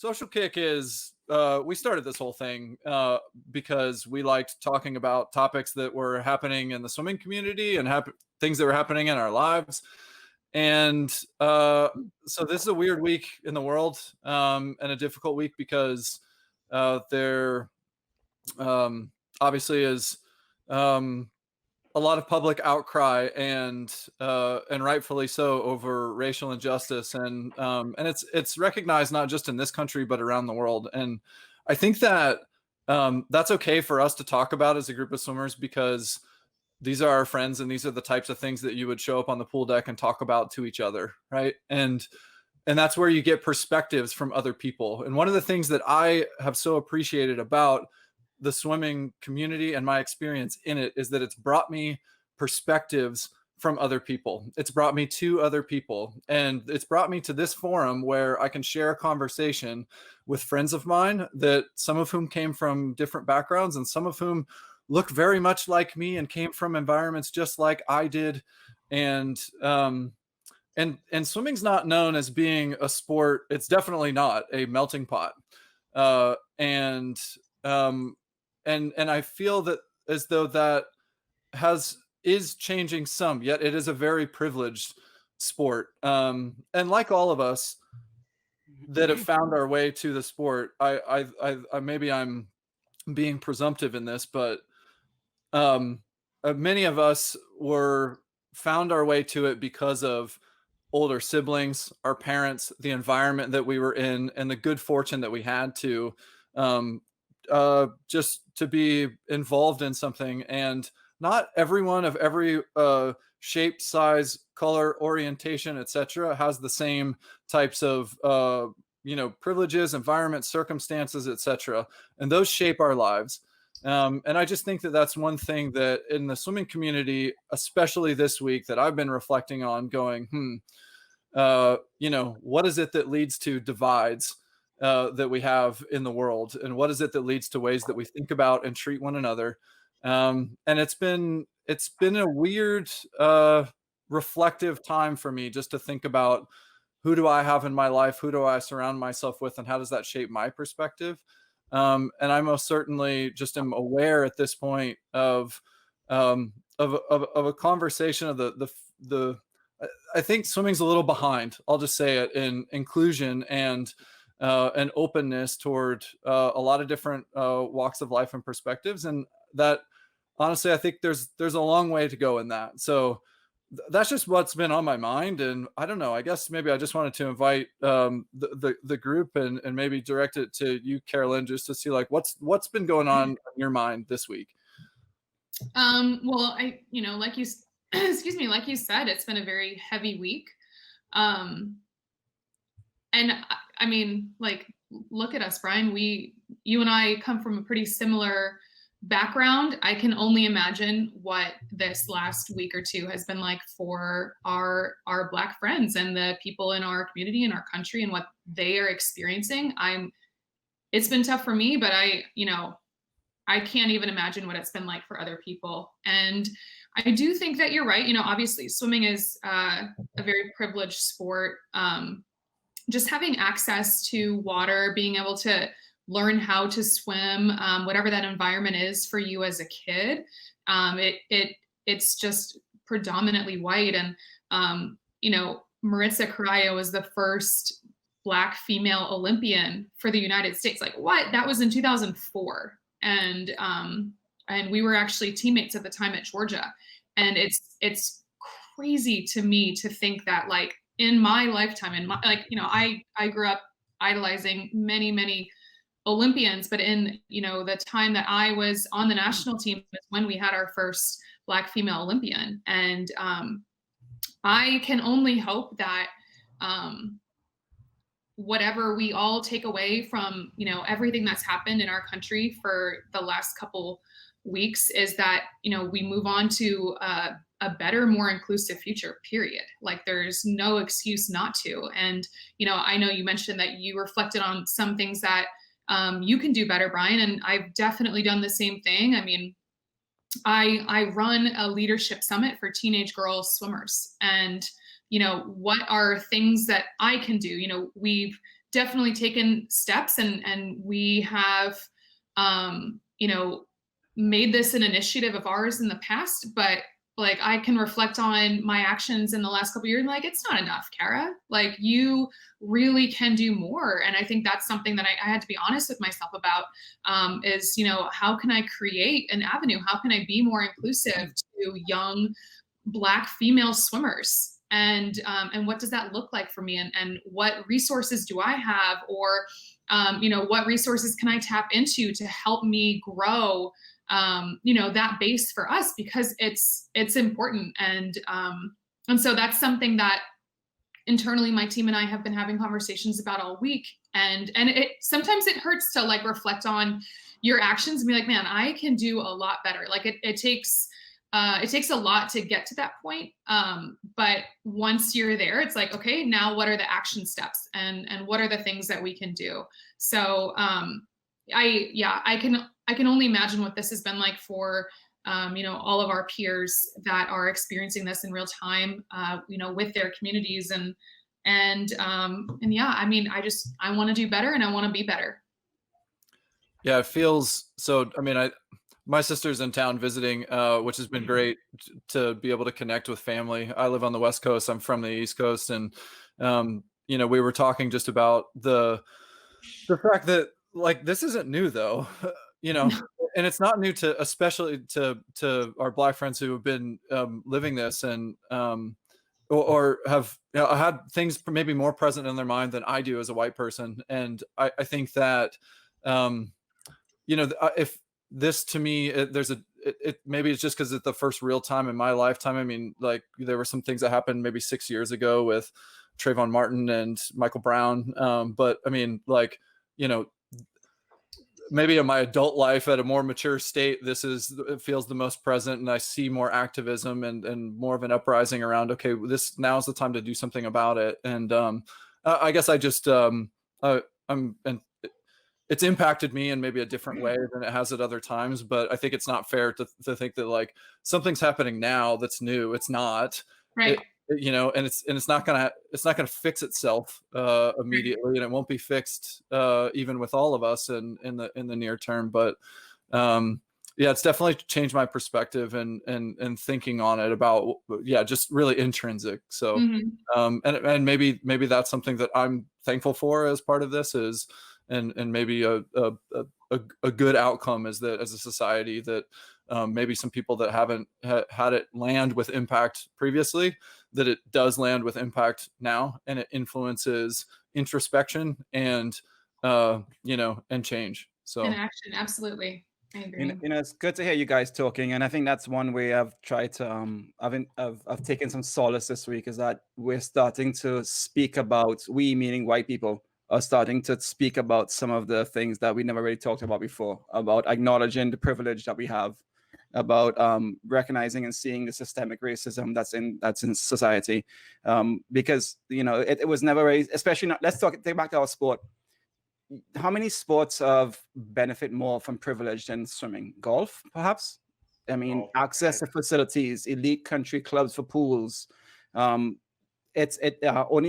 Social Kick is we started this whole thing because we liked talking about topics that were happening in the swimming community and things that were happening in our lives. And so this is a weird week in the world, and a difficult week because there obviously is um, a lot of public outcry and rightfully so over racial injustice and it's recognized not just in this country but around the world. And I think that that's okay for us to talk about as a group of swimmers because these are our friends and these are the types of things that you would show up on the pool deck and talk about to each other, right? And that's where you get perspectives from other people. And one of the things that I have so appreciated about the swimming community and my experience in it is that it's brought me perspectives from other people. It's brought me to other people, and it's brought me to this forum where I can share a conversation with friends of mine that some of whom came from different backgrounds and some of whom look very much like me and came from environments just like I did. And swimming's not known as being a sport. It's definitely not a melting pot. Uh, and um, and I feel that as though that has is changing some, yet it is a very privileged sport. And like all of us that have found our way to the sport, I maybe I'm being presumptive in this, but um, many of us were found our way to it because of older siblings, our parents, the environment that we were in, and the good fortune that we had to um, just to be involved in something. And not everyone of every shape, size, color, orientation, etc., has the same types of privileges, environment, circumstances, etc., and those shape our lives. And I just think that that's one thing that in the swimming community, especially this week, that I've been reflecting on, going, what is it that leads to divides that we have in the world, and what is it that leads to ways that we think about and treat one another? And it's been a weird, reflective time for me just to think about who do I have in my life, who do I surround myself with, and how does that shape my perspective? And I most certainly just am aware at this point of a conversation of the I think swimming's a little behind. I'll just say it in inclusion and openness toward a lot of different walks of life and perspectives, and that honestly, I think there's a long way to go in that. So that's just what's been on my mind, and I don't know. I guess maybe I just wanted to invite the group and maybe direct it to you, Kara Lynn, just to see like what's been going on in your mind this week. Well, like you, excuse me, like you said, it's been a very heavy week. Um, and I mean, like, look at us, Brian. You and I come from a pretty similar background. I can only imagine what this last week or two has been like for our Black friends and the people in our community and our country and what they are experiencing. It's been tough for me, but I can't even imagine what it's been like for other people. And I do think that you're right. Obviously, swimming is a very privileged sport. Just having access to water, being able to learn how to swim, whatever that environment is for you as a kid, it's just predominantly white. And Maritza Carrillo was the first Black female Olympian for the United States. Like, what? That was in 2004. And we were actually teammates at the time at Georgia. And it's crazy to me to think that, like, in my lifetime, I grew up idolizing many, many Olympians, but in the time that I was on the national team is when we had our first Black female Olympian. And I can only hope that whatever we all take away from everything that's happened in our country for the last couple weeks is that we move on to a better, more inclusive future, period. Like, there's no excuse not to. And I know you mentioned that you reflected on some things that you can do better, Brian, and I've definitely done the same thing. I mean, I run a leadership summit for teenage girls swimmers, and what are things that I can do? We've definitely taken steps, and we have, you know, made this an initiative of ours in the past, but like I can reflect on my actions in the last couple of years and like, it's not enough, Kara. Like you really can do more. And I think that's something that I had to be honest with myself about, is, you know, how can I create an avenue? How can I be more inclusive to young Black female swimmers? And what does that look like for me? And what resources do I have? Or, you know, what resources can I tap into to help me grow, you know, that base for us, because it's important. And so that's something that internally my team and I have been having conversations about all week. And it sometimes it hurts to like reflect on your actions and be like, man, I can do a lot better. Like it takes a lot to get to that point. But once you're there, it's like, okay, now what are the action steps, and what are the things that we can do? So I can only imagine what this has been like for, you know, all of our peers that are experiencing this in real time, you know, with their communities. And yeah, I mean, I want to do better, and I want to be better. Yeah, it feels so. I mean, my sister's in town visiting, which has been great to be able to connect with family. I live on the West Coast. I'm from the East Coast, and you know, we were talking just about the fact that like this isn't new though, you know, and it's not new to especially to our Black friends who have been living this and or have, you know, had things maybe more present in their mind than I do as a white person. And I think that you know, if this to me, there's maybe it's just because it's the first real time in my lifetime. I mean, like there were some things that happened maybe 6 years ago with Trayvon Martin and Michael Brown. But I mean, like, you know, maybe in my adult life at a more mature state, it feels the most present, and I see more activism and more of an uprising around, okay, this now's the time to do something about it. And I guess I just and it's impacted me in maybe a different way than it has at other times. But I think it's not fair to think that like something's happening now that's new. It's not. Right. You know, and it's not gonna fix itself immediately, and it won't be fixed even with all of us in the near term. But yeah, it's definitely changed my perspective and thinking on it about, yeah, just really intrinsic. So and maybe that's something that I'm thankful for as part of this is, and maybe a good outcome is that as a society that maybe some people that haven't had it land with impact previously, that it does land with impact now, and it influences introspection and you know, and change. So in action, absolutely. I agree. You know, it's good to hear you guys talking, and I think that's one way I've tried to I've taken some solace this week, is that we're starting to speak about, we meaning white people are starting to speak about some of the things that we never really talked about before, about acknowledging the privilege that we have, about recognizing and seeing the systemic racism that's in society, because you know it was never really, especially not, take back to our sport. How many sports of benefit more from privilege than swimming? Golf, perhaps? I mean, access to facilities, elite country clubs for pools. Only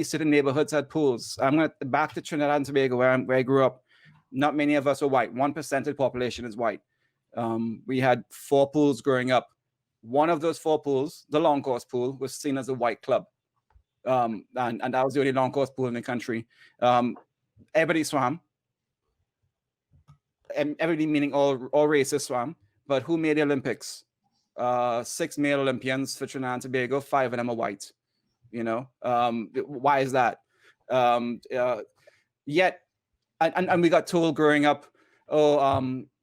certain neighborhoods had pools. I'm going to back to Trinidad and Tobago, where I grew up. Not many of us are white. 1% of the population is white. We had 4 pools growing up. One of those 4 pools, the long course pool, was seen as a white club. And that was the only long course pool in the country. Everybody swam. And everybody meaning all races swam. But who made the Olympics? 6 male Olympians for Trinidad and Tobago. 5 of them are white. You know, why is that? Yet, and we got told growing up,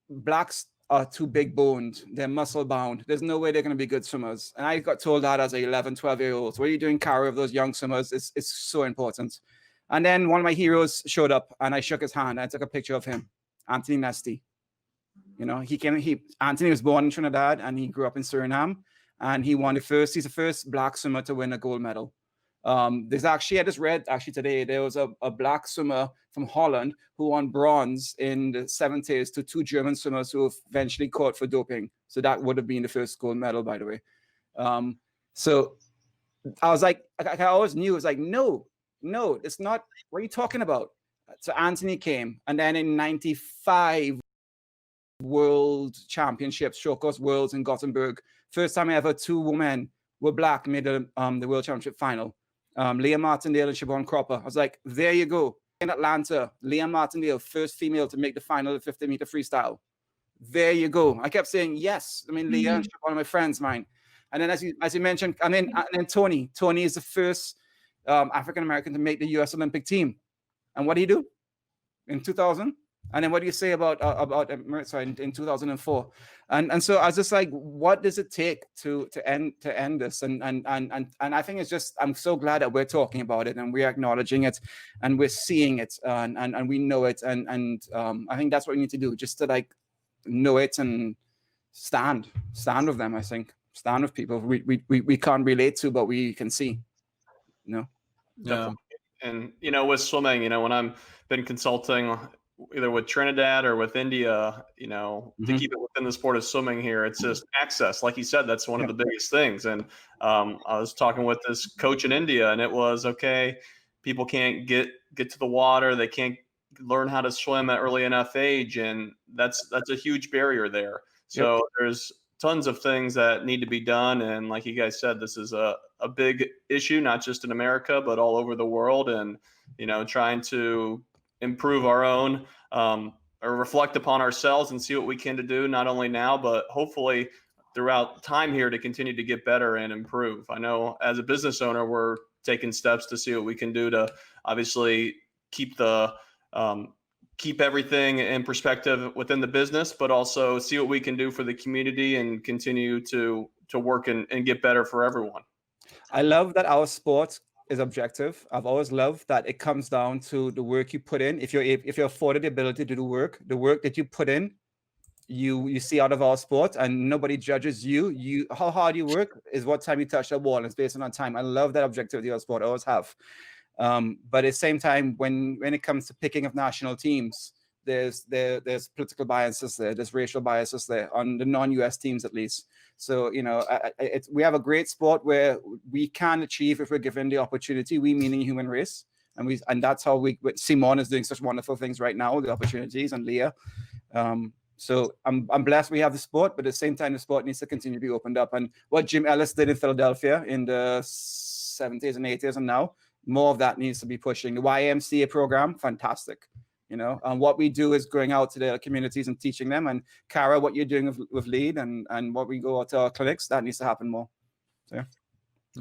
blacks are too big boned, they're muscle bound, there's no way they're going to be good swimmers. And I got told that as a 11, 12-year-old. So what are you doing, Kara, of those young swimmers? It's so important. And then one of my heroes showed up, and I shook his hand. I took a picture of him, Anthony Nesty. You know, Anthony was born in Trinidad, and he grew up in Suriname, and he's the first black swimmer to win a gold medal. There's actually, I just read actually today, there was a black swimmer from Holland who won bronze in the 70s to 2 German swimmers who eventually caught for doping. So that would have been the first gold medal, by the way. So I was like, I always knew, it was like, no, it's not. What are you talking about? So Anthony came, and then in '95, World Championships, Showcase Worlds in Gothenburg. First time ever 2 women were black made the World Championship final. Leah Martindale and Siobhan Cropper. I was like, there you go. In Atlanta, Leah Martindale, first female to make the final of 50-meter freestyle. There you go. I kept saying yes. I mean, Leah and Siobhan are my friends, mine. And then as you mentioned, and then Tony is the first African American to make the U.S. Olympic team. And what did he do in 2000? And then what do you say about in 2004? And so I was just like, what does it take to end this? And I think it's just, I'm so glad that we're talking about it and we're acknowledging it and we're seeing it and we know it and I think that's what we need to do, just to like know it and stand with them. I think stand with people we can't relate to, but we can see. Yeah. And with swimming, when I'm been consulting either with Trinidad or with India, to keep it within the sport of swimming here, it's just access. Like you said, that's one of the biggest things. And I was talking with this coach in India, and it was, okay, people can't get to the water. They can't learn how to swim at early enough age. And that's a huge barrier there. So there's tons of things that need to be done. And like you guys said, this is a big issue, not just in America, but all over the world. And, trying to improve our own or reflect upon ourselves and see what we can to do, not only now, but hopefully throughout time here to continue to get better and improve. I know as a business owner, we're taking steps to see what we can do to obviously keep everything in perspective within the business, but also see what we can do for the community and continue to work and get better for everyone. I love that our sport is objective. I've always loved that it comes down to the work you put in. If you're afforded the ability to do the work that you put in, you see out of our sport, and nobody judges you. How hard you work is what time you touch the ball, and it's based on time. I love that objectivity of our sport. I always have. But at the same time, when it comes to picking of national teams, there's political biases there, there's racial biases there on the non-US teams at least. So we have a great sport where we can achieve if we're given the opportunity. We meaning human race, and that's how Simone is doing such wonderful things right now, the opportunities, and Leah. So I'm blessed we have the sport, but at the same time, the sport needs to continue to be opened up. And what Jim Ellis did in Philadelphia in the 70s and 80s, and now more of that needs to be pushing. The YMCA program, fantastic. And what we do is going out to the communities and teaching them. And Kara, what you're doing with LEAD and what we go out to our clinics, that needs to happen more. So, yeah.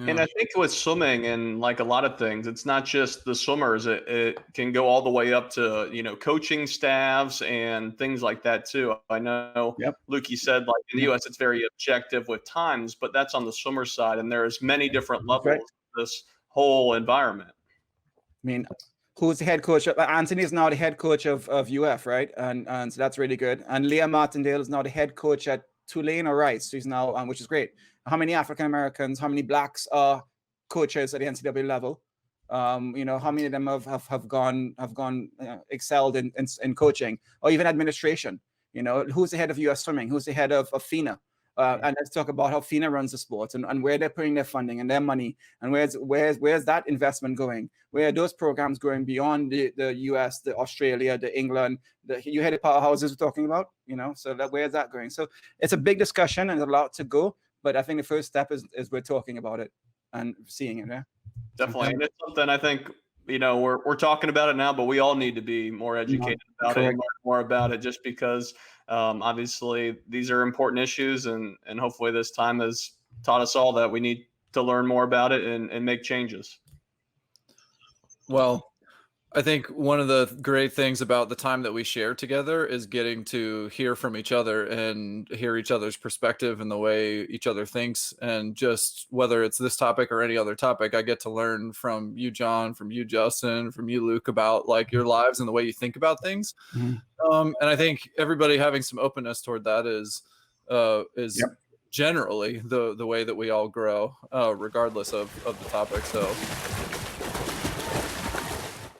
And I think with swimming and like a lot of things, it's not just the swimmers. It can go all the way up to, coaching staffs and things like that too. I know, Luke, you said like in the US, it's very objective with times, but that's on the swimmer side. And there's many different levels of this whole environment. I mean, who's the head coach? Anthony is now the head coach of UF, right? And so that's really good. And Leah Martindale is now the head coach at Tulane or Rice. She's now, which is great. How many African Americans, how many blacks are coaches at the NCAA level? How many of them have gone excelled in coaching or even administration? Who's the head of US Swimming? Who's the head of FINA? And let's talk about how FINA runs the sport and where they're putting their funding and their money and where's that investment going? Where are those programs going beyond the US, the Australia, the England, you heard the powerhouses we're talking about, so where's that going? So it's a big discussion and a lot to go, but I think the first step is we're talking about it and seeing it. Yeah, definitely. And it's something I think, we're talking about it now, but we all need to be more educated about it and learn more about it, just because obviously these are important issues, and hopefully this time has taught us all that we need to learn more about it and make changes. Well, I think one of the great things about the time that we share together is getting to hear from each other and hear each other's perspective and the way each other thinks. And just whether it's this topic or any other topic, I get to learn from you, John, from you, Justin, from you, Luke, about like your lives and the way you think about things. And I think everybody having some openness toward that is generally the way that we all grow, regardless of the topic. So